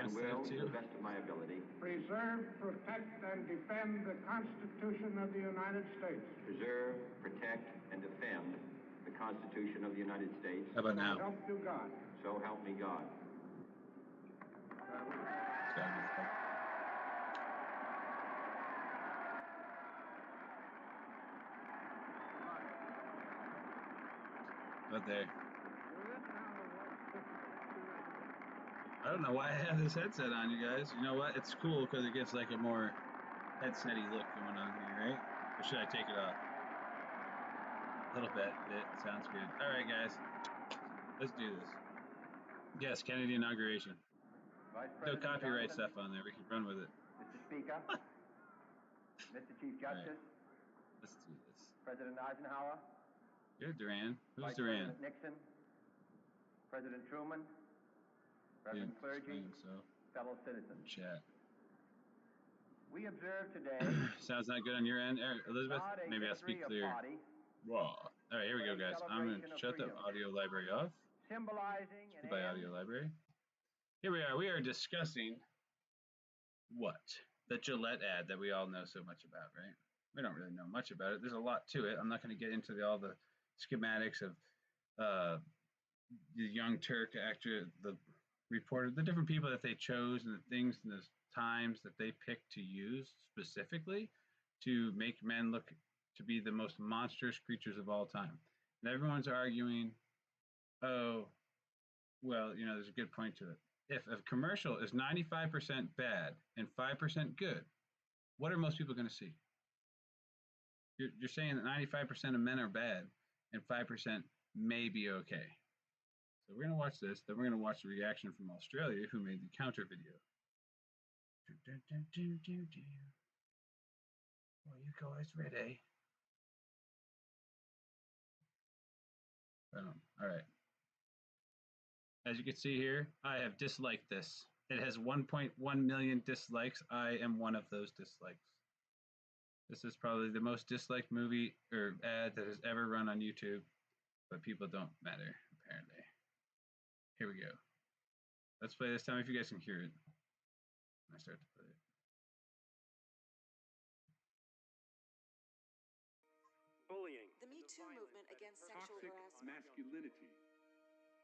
and will, to the too. best of my ability, preserve, protect, and defend the Constitution of the United States. preserve, protect, and defend the Constitution of the United States. How about So now? help you God. So help me God. But there. I don't know why I have this headset on, you guys. You know what? It's cool because it gets like a more headset-y look going on here, right? Or should I take it off? A little bit. It sounds good. All right, guys. Let's do this. Yes, Kennedy inauguration. Vice No President copyright Johnson, stuff on there. We can run with it. Mr. Speaker, Mr. Chief Justice, Let's do this. President Eisenhower, You're Duran. Who's Vice Duran? President Nixon, President Truman, Reverend clergy, So, fellow citizens. chat. We observe today Sounds not good on your end, Elizabeth? not a Maybe I'll victory speak of clear. party, Raw. All right, here we go, guys. I'm going to shut the audio library off. symbolizing an Goodbye, audio end library. Here we are. We are discussing what? The Gillette ad that we all know so much about, right? We don't really know much about it. There's a lot to it. I'm not going to get into all the schematics of the Young Turk actor, the reporter, the different people that they chose and the things and the times that they picked to use specifically to make men look to be the most monstrous creatures of all time. And everyone's arguing, oh, well, there's a good point to it. If a commercial is 95% bad and 5% good, what are most people going to see? You're saying that 95% of men are bad and 5% may be okay. So we're going to watch this. Then we're going to watch the reaction from Australia, who made the counter video. Are you guys ready? All right. As you can see here, I have disliked this. It has 1.1 million dislikes. I am one of those dislikes. This is probably the most disliked movie or ad that has ever run on YouTube, but people don't matter, apparently. Here we go. Let's play this time if you guys can hear it. I start to play it. Bullying. The Me Too movement against sexual Toxic harassment. masculinity.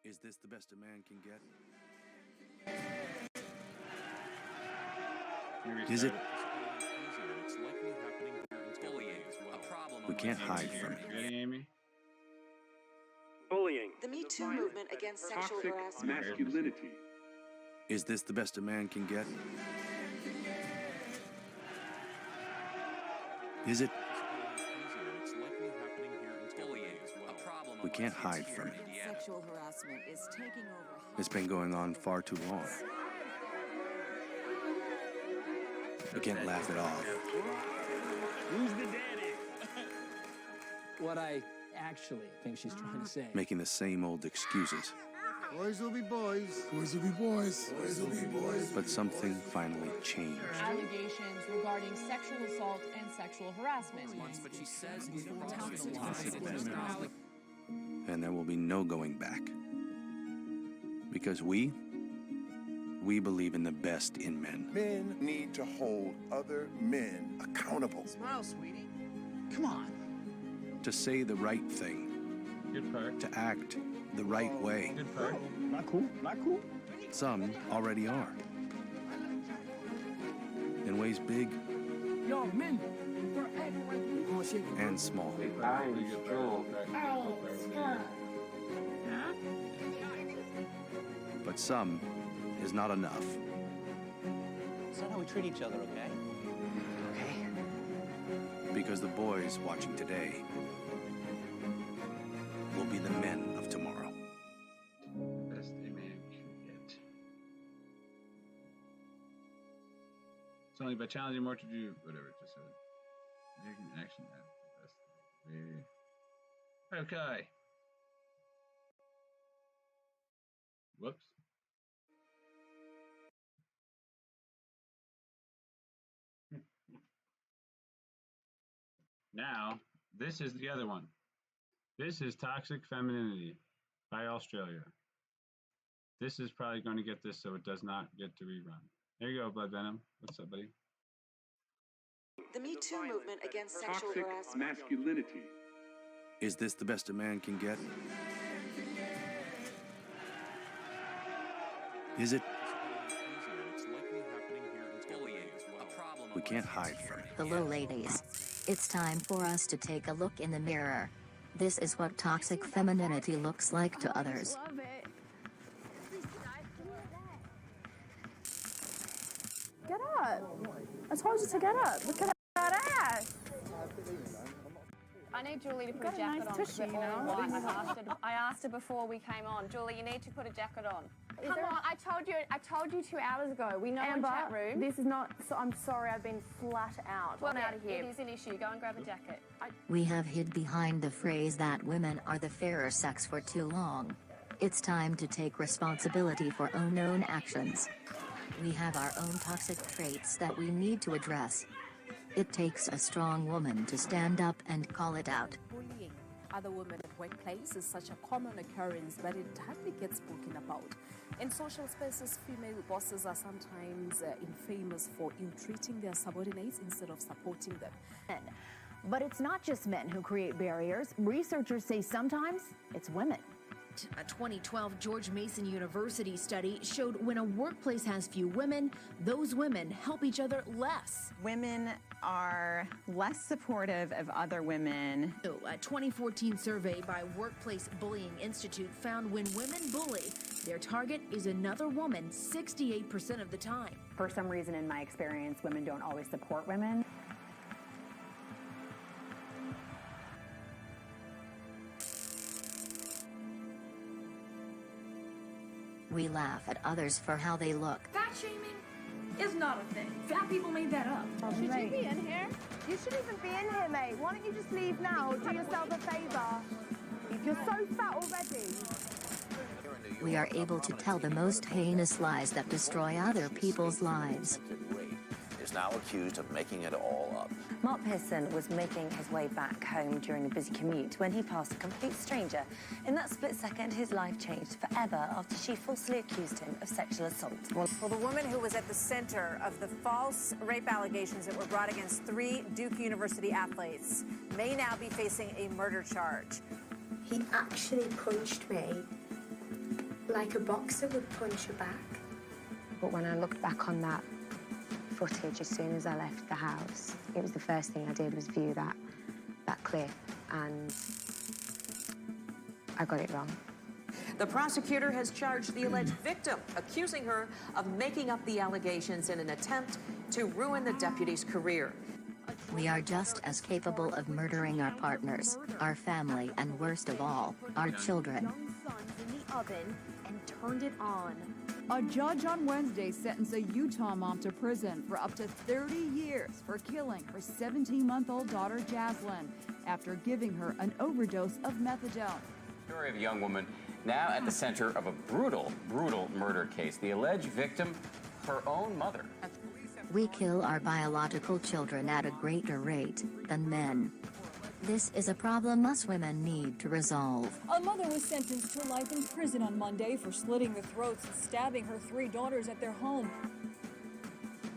Is this the best a man can get? Is it? It's likely happening here in bullying as well. A problem. We can't hide from it. Ready, Amy? Bullying. The Me Too movement against sexual Toxic harassment. masculinity. Is this the best a man can get? Is it? It's likely happening here in bullying as well. A problem. We can't hide from it. Sexual harassment is taking over. It's been going on far too long. We can't laugh it off. Who's the daddy? What I actually think she's trying to say. Making the same old excuses. Boys will be boys. Boys will be boys. Boys will be boys. But something finally changed. Allegations regarding sexual assault and sexual harassment. But she says And there will be no going back. Because we believe in the best in men. Men need to hold other men accountable. Smile, sweetie. Come on. To say the right thing. Good part. To act the right way. Good part. Not cool. Not cool. Some already are. In ways big Yo, men. and small. But some is not enough. It's not how we treat each other, okay? Okay. Because the boys watching today will be the men of tomorrow. Best a man can get. It's only by challenging more to do whatever it just said. Taking action at the best thing. Okay. Whoops. Now, this is the other one. This is Toxic Femininity by Australia. This is probably going to get this so it does not get to rerun. There you go, Blood Venom. What's up, buddy? The Me Too movement against sexual harassment. Masculinity. Is this the best a man can get? Is it? It's likely happening here in bullying as well. A problem. We can't hide from it. Hello, ladies. It's time for us to take a look in the mirror. This is what toxic femininity looks like to others. Love it. Get up. I told you to get up. Look at that ass. I need Julie to put a got a jacket nice on. 'cause tushy, we're all you know? white. I asked her before we came on. Julie, you need to put a jacket on. Come on, I told you 2 hours ago. We know in chat room. This is not. So I'm sorry. I've been flat out. Well, I'm out of here. It is an issue. Go and grab a jacket. We have hid behind the phrase that women are the fairer sex for too long. It's time to take responsibility for own actions. We have our own toxic traits that we need to address. It takes a strong woman to stand up and call it out. Bullying other women at workplace is such a common occurrence that it hardly gets spoken about. In social spaces, female bosses are sometimes infamous for ill-treating their subordinates instead of supporting them. But it's not just men who create barriers. Researchers say sometimes it's women. A 2012 George Mason University study showed when a workplace has few women, those women help each other less. Women are less supportive of other women. A 2014 survey by Workplace Bullying Institute found when women bully, their target is another woman 68% of the time. For some reason, in my experience, women don't always support women. We laugh at others for how they look. Fat shaming is not a thing. Fat people made that up. Should you be in here? You shouldn't even be in here, mate. Why don't you just leave now? Do yourself a favor. You're so fat already. We are able to tell the most heinous lies that destroy other people's lives. Is now accused of making it all up. Mark Pearson was making his way back home during a busy commute when he passed a complete stranger. In that split second, his life changed forever after she falsely accused him of sexual assault. Well, the woman who was at the center of the false rape allegations that were brought against 3 Duke University athletes may now be facing a murder charge. He actually punched me like a boxer would punch a back. But when I looked back on that footage as soon as I left the house, it was the first thing I did was view that clip, and I got it wrong. The prosecutor has charged the alleged victim, accusing her of making up the allegations in an attempt to ruin the deputy's career. We are just as capable of murdering our partners, our family, and worst of all, our children. In the oven and turned it on. A judge on Wednesday sentenced a Utah mom to prison for up to 30 years for killing her 17-month-old daughter, Jaslyn, after giving her an overdose of methadone. Story of a young woman now at the center of a brutal murder case. The alleged victim, her own mother. We kill our biological children at a greater rate than men. This is a problem us women need to resolve. A mother was sentenced to life in prison on Monday for slitting the throats and stabbing her 3 daughters at their home.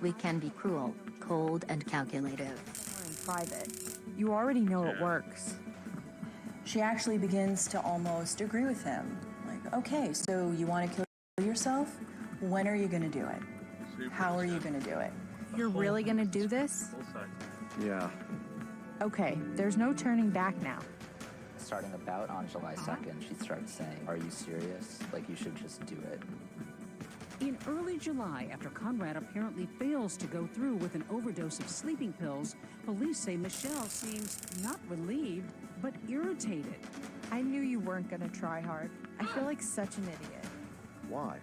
We can be cruel, cold, and calculative. In private, you already know it works. She actually begins to almost agree with him. Like, okay, so you want to kill yourself? When are you going to do it? How are you going to do it? You're really going to do this? Yeah. Okay, there's no turning back now. Starting about on July 2nd, she started saying, "Are you serious? Like, you should just do it." In early July, after Conrad apparently fails to go through with an overdose of sleeping pills, police say Michelle seems not relieved, but irritated. I knew you weren't going to try hard. I feel like such an idiot. Why?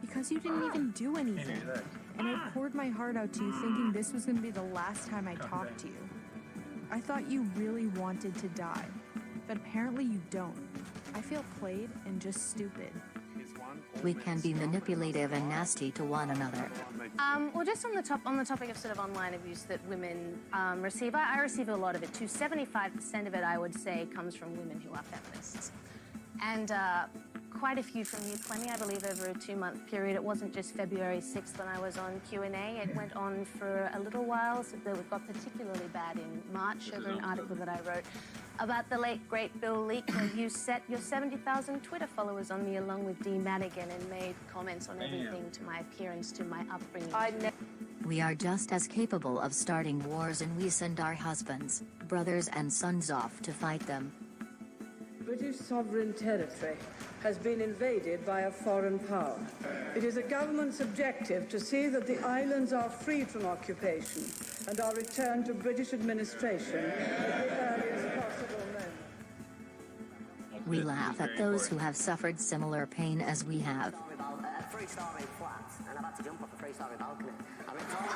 Because you didn't even do anything. And I poured my heart out to you thinking this was going to be the last time I talked to you. I thought you really wanted to die, but apparently you don't. I feel played and just stupid. We can be manipulative and nasty to one another. Well, just on the topic of sort of online abuse that women receive, I receive a lot of it too. 75% of it, I would say, comes from women who are feminists. And quite a few from Year 20, I believe, over a 2-month period. It wasn't just February 6th when I was on Q&A. It went on for a little while, so that it got particularly bad in March over an article that I wrote about the late, great Bill Leak, where you set your 70,000 Twitter followers on me along with Dee Madigan and made comments on everything, to my appearance, to my upbringing. We are just as capable of starting wars, and we send our husbands, brothers and sons off to fight them. British sovereign territory has been invaded by a foreign power. It is a government's objective to see that the islands are freed from occupation and are returned to British administration at the earliest possible moment. We laugh at those who have suffered similar pain as we have. A three-story flat, and I've had to jump off a three-story balcony. I ripped all my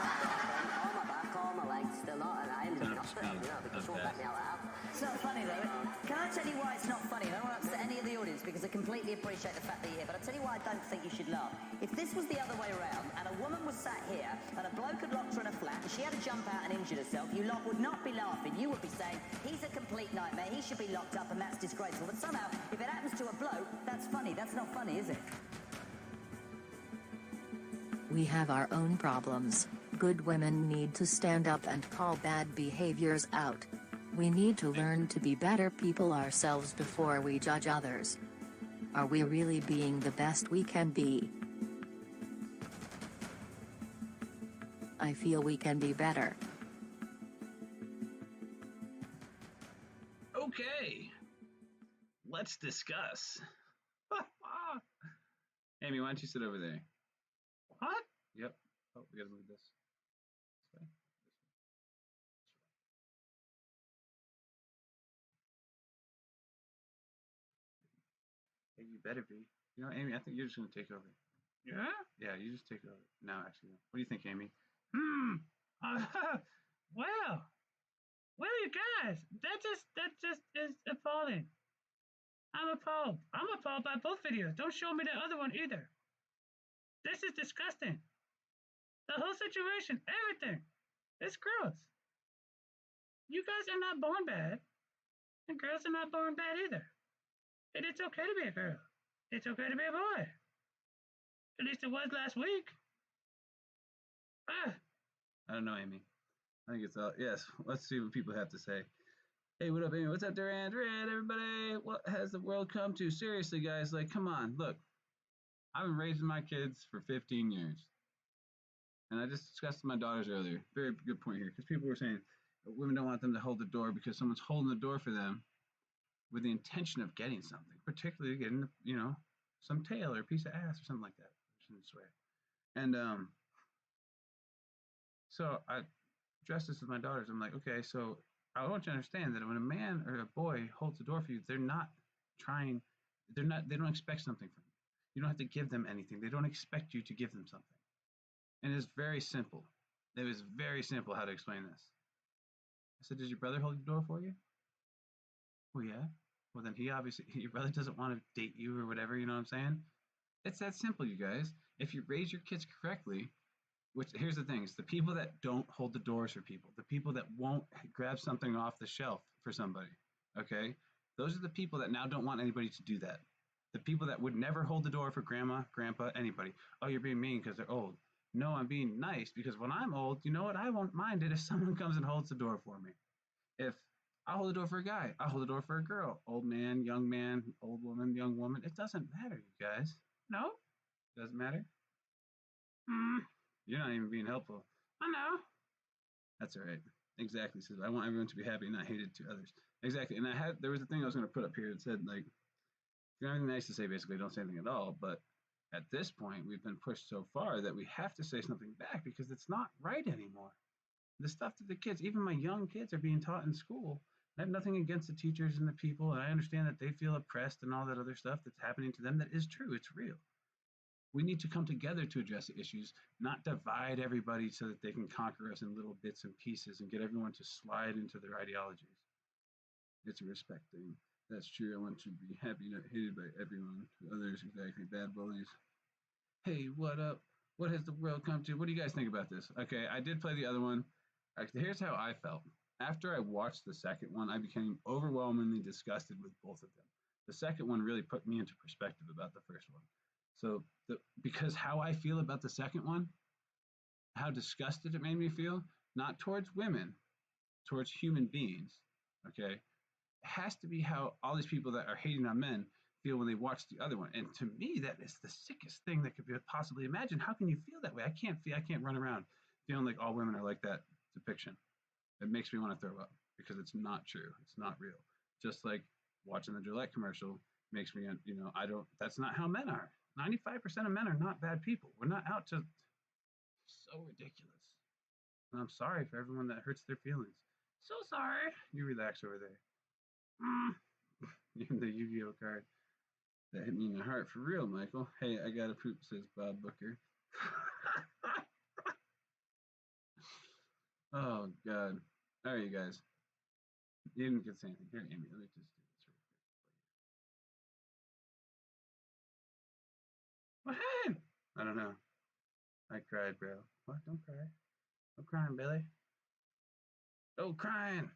back, all my legs, still not, and I ended up in hospital, because someone let me out of the house. It's not funny though. Can I tell you why it's not funny? I don't want to upset any of the audience because I completely appreciate the fact that you're here, but I'll tell you why I don't think you should laugh. If this was the other way around and a woman was sat here and a bloke had locked her in a flat and she had to jump out and injured herself, you lot would not be laughing. You would be saying, he's a complete nightmare, he should be locked up and that's disgraceful. But somehow, if it happens to a bloke, that's funny. That's not funny, is it? We have our own problems. Good women need to stand up and call bad behaviors out. We need to learn to be better people ourselves before we judge others. Are we really being the best we can be? I feel we can be better. Okay, let's discuss. Amy, why don't you sit over there? What? Yep. Oh, we gotta move this. This way. Hey, you better be. You know, Amy, I think you're just gonna take over. Yeah? Yeah, you just take over. No, actually, no. What do you think, Amy? Well, you guys, that just is appalling. I'm appalled. I'm appalled by both videos. Don't show me the other one either. This is disgusting. The whole situation, everything. It's gross. You guys are not born bad, and girls are not born bad either. And it's okay to be a girl. It's okay to be a boy. At least it was last week. I don't know, Amy. I think it's all, yes, let's see what people have to say. Hey, what up, Amy? What's up, Durant? Everybody, what has the world come to? Seriously, guys, like, come on, look. I've been raising my kids for 15 years. And I just discussed with my daughters earlier. Very good point here, because people were saying that women don't want them to hold the door because someone's holding the door for them with the intention of getting something, particularly getting, you know, some tail or a piece of ass or something like that. I shouldn't swear. And so I addressed this with my daughters. I'm like, okay, so I want you to understand that when a man or a boy holds the door for you, they don't expect something from you. You don't have to give them anything. They don't expect you to give them something. And it's very simple. It was very simple how to explain this. I said, does your brother hold the door for you? Well, yeah. Well, then your brother doesn't want to date you or whatever, you know what I'm saying? It's that simple, you guys. If you raise your kids correctly, which, here's the thing, it's the people that don't hold the doors for people, the people that won't grab something off the shelf for somebody, okay? Those are the people that now don't want anybody to do that. The people that would never hold the door for grandma, grandpa, anybody. Oh, you're being mean because they're old. No, I'm being nice because when I'm old, you know what? I won't mind it if someone comes and holds the door for me. If I hold the door for a guy, I hold the door for a girl. Old man, old woman, young woman. It doesn't matter, you guys. No? Doesn't matter? You're not even being helpful. I know. That's all right. Exactly. So I want everyone to be happy and not hated to others. Exactly. And there was a thing I was going to put up here that said, like, if you have anything nice to say, basically, don't say anything at all. But at this point, we've been pushed so far that we have to say something back because it's not right anymore. The stuff that the kids, even my young kids, are being taught in school. I have nothing against the teachers and the people, and I understand that they feel oppressed and all that other stuff that's happening to them. That is true. It's real. We need to come together to address the issues, not divide everybody so that they can conquer us in little bits and pieces and get everyone to slide into their ideologies. It's a respect thing. That's true. I want you to be happy, not hated by everyone. Others, exactly. Bad bullies. Hey, what up? What has the world come to? What do you guys think about this? Okay, I did play the other one. Actually, here's how I felt. After I watched the second one, I became overwhelmingly disgusted with both of them. The second one really put me into perspective about the first one. So because how I feel about the second one, how disgusted it made me feel, not towards women, towards human beings, okay, it has to be how all these people that are hating on men feel when they watch the other one. And to me, that is the sickest thing that could be possibly imagined. How can you feel that way? I can't run around feeling like all women are like that depiction. It makes me want to throw up because it's not true. It's not real. Just like watching the Gillette commercial makes me, that's not how men are. 95% of men are not bad people. We're not out to, so ridiculous. And I'm sorry for everyone that hurts their feelings. So sorry. You relax over there. Even the Yu-Gi-Oh card that hit me in the heart for real, Michael. Hey, I gotta poop, says Bob Booker. Oh, God. All right, you guys. You didn't get to say anything. Here, Amy, let me just do this real quick. What happened? I don't know. I cried, bro. What? Don't cry. I'm crying, Billy. Oh, crying.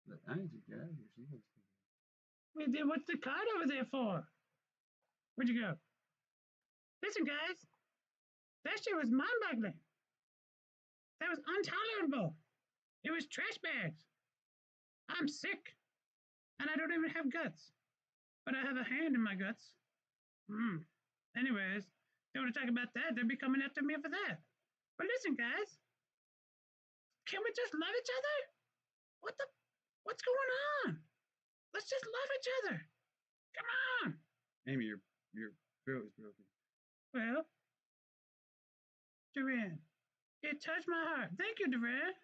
Look, I need to get out of here. Wait, then what's the card over there for? Where'd you go? Listen, guys. That shit was mind-boggling. That was intolerable. It was trash bags. I'm sick. And I don't even have guts. But I have a hand in my guts. Anyways, they want to talk about that. They'll be coming after me for that. But listen, guys. Can we just love each other? What's going on? Let's just love each other. Come on. Amy, your throat is broken. Well, Duran, it touched my heart. Thank you, Duran.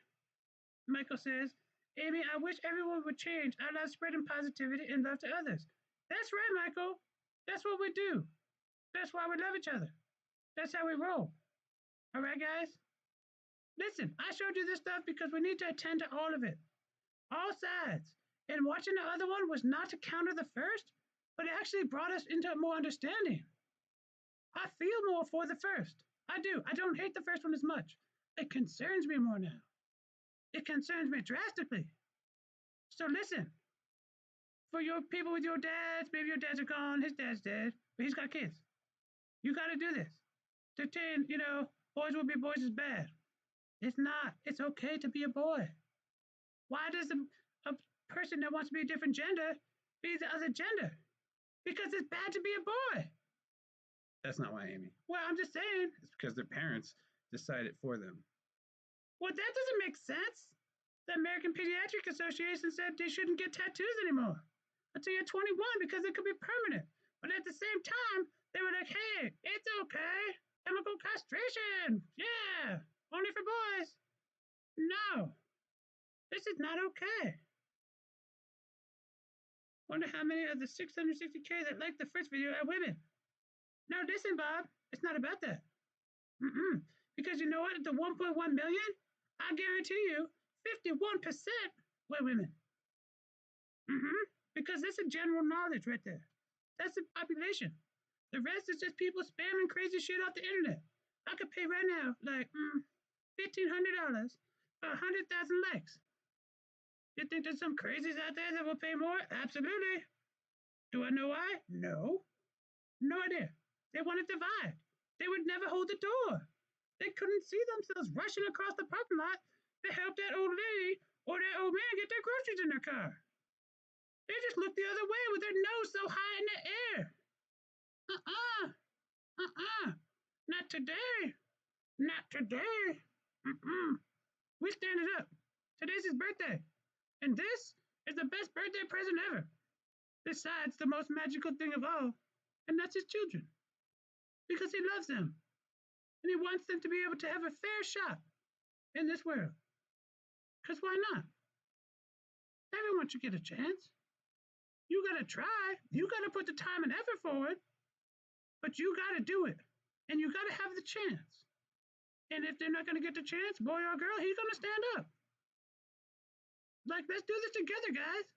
Michael says, Amy, I wish everyone would change. I love spreading positivity and love to others. That's right, Michael. That's what we do. That's why we love each other. That's how we roll. All right, guys? Listen, I showed you this stuff because we need to attend to all of it. All sides. And watching the other one was not to counter the first, but it actually brought us into more understanding. I feel more for the first. I do. I don't hate the first one as much. It concerns me more now. It concerns me drastically. So listen, for your people with your dads, maybe your dads are gone, his dad's dead, but he's got kids. You got to do this. To pretend, boys will be boys is bad. It's not. It's okay to be a boy. Why does a person that wants to be a different gender be the other gender? Because it's bad to be a boy. That's not why, Amy. Well, I'm just saying. It's because their parents decided for them. Well, that doesn't make sense. The American Pediatric Association said they shouldn't get tattoos anymore until you're 21 because it could be permanent. But at the same time, they were like, hey, it's okay. Chemical castration. Yeah. Only for boys. No. This is not okay. Wonder how many of the 660K that liked the first video are women. Now listen, Bob. It's not about that. Because you know what? At the 1.1 million, I guarantee you 51% were women. Because that's a general knowledge right there. That's the population. The rest is just people spamming crazy shit off the internet. I could pay right now, like, $1,500 for 100,000 likes. You think there's some crazies out there that will pay more? Absolutely. Do I know why? No. No idea. They wanted to divide. They would never hold the door. They couldn't see themselves rushing across the parking lot to help that old lady or that old man get their groceries in their car. They just looked the other way with their nose so high in the air. Not today. Not today. We stand it up. Today's his birthday. And this is the best birthday present ever. Besides the most magical thing of all, and that's his children. Because he loves them. And he wants them to be able to have a fair shot in this world. Because why not? Everyone should get a chance. You gotta try. You gotta put the time and effort forward. But you gotta do it. And you gotta have the chance. And if they're not gonna get the chance, boy or girl, he's gonna stand up. Like, let's do this together, guys.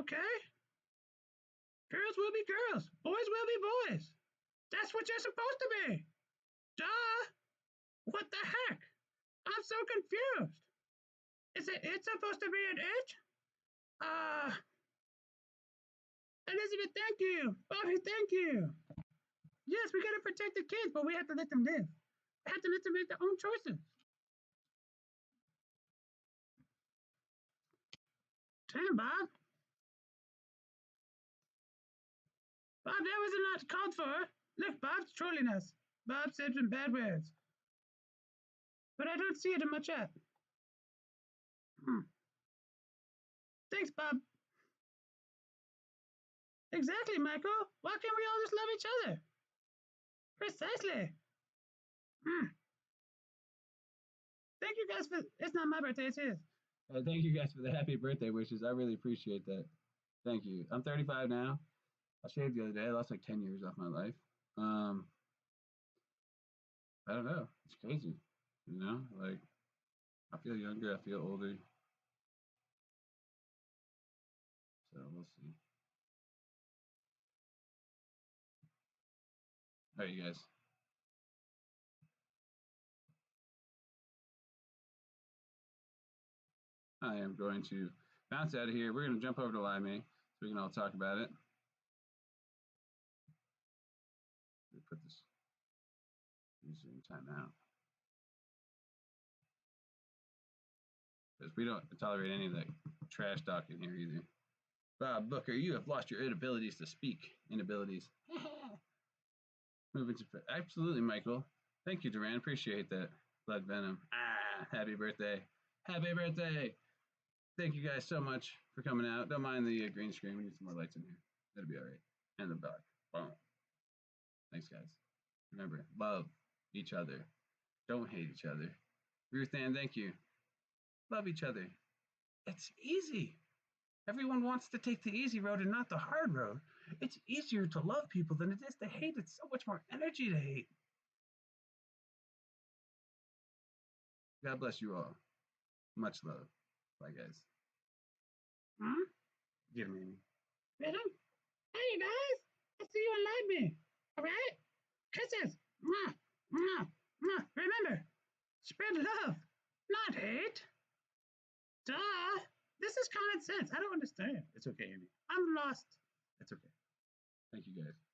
Okay? Girls will be girls. Boys will be boys. That's what you're supposed to be. Duh. What the heck? I'm so confused. It's supposed to be an it? Elizabeth, thank you. Bobby, thank you. Yes, we gotta protect the kids, but we have to let them live. We have to let them make their own choices. Damn, Bob. Bob, that was not called for. Look, Bob's trolling us. Bob said some bad words. But I don't see it in my chat. Thanks, Bob. Exactly, Michael. Why can't we all just love each other? Precisely. Thank you guys for. It's not my birthday, it's his. Thank you guys for the happy birthday wishes. I really appreciate that. Thank you. I'm 35 now. I shaved the other day. I lost like 10 years off my life. I don't know. It's crazy. You know, like I feel younger. I feel older. So we'll see. All right, you guys. I am going to bounce out of here. We're going to jump over to Live Me so we can all talk about it. Let me put this user in timeout. Because we don't tolerate any of that trash talk in here either. Bob Booker, you have lost your inabilities to speak. Inabilities. Moving to absolutely, Michael. Thank you, Duran. Appreciate that. Blood Venom. Happy birthday. Happy birthday. Thank you guys so much for coming out. Don't mind the green screen. We need some more lights in here. That'll be all right. And the back. Boom. Thanks, guys. Remember, love each other. Don't hate each other. Ruth Ann, thank you. Love each other. It's easy. Everyone wants to take the easy road and not the hard road. It's easier to love people than it is to hate. It's so much more energy to hate. God bless you all. Much love. Bye, guys. Get me. Rhythm? Hey, guys. I'll see you on Live Me. All right? Kisses. Mwah, mwah, mwah. Remember, spread love, not hate. Duh. This is common sense. I don't understand. It's okay, Amy. I'm lost. It's okay. Thank you, guys.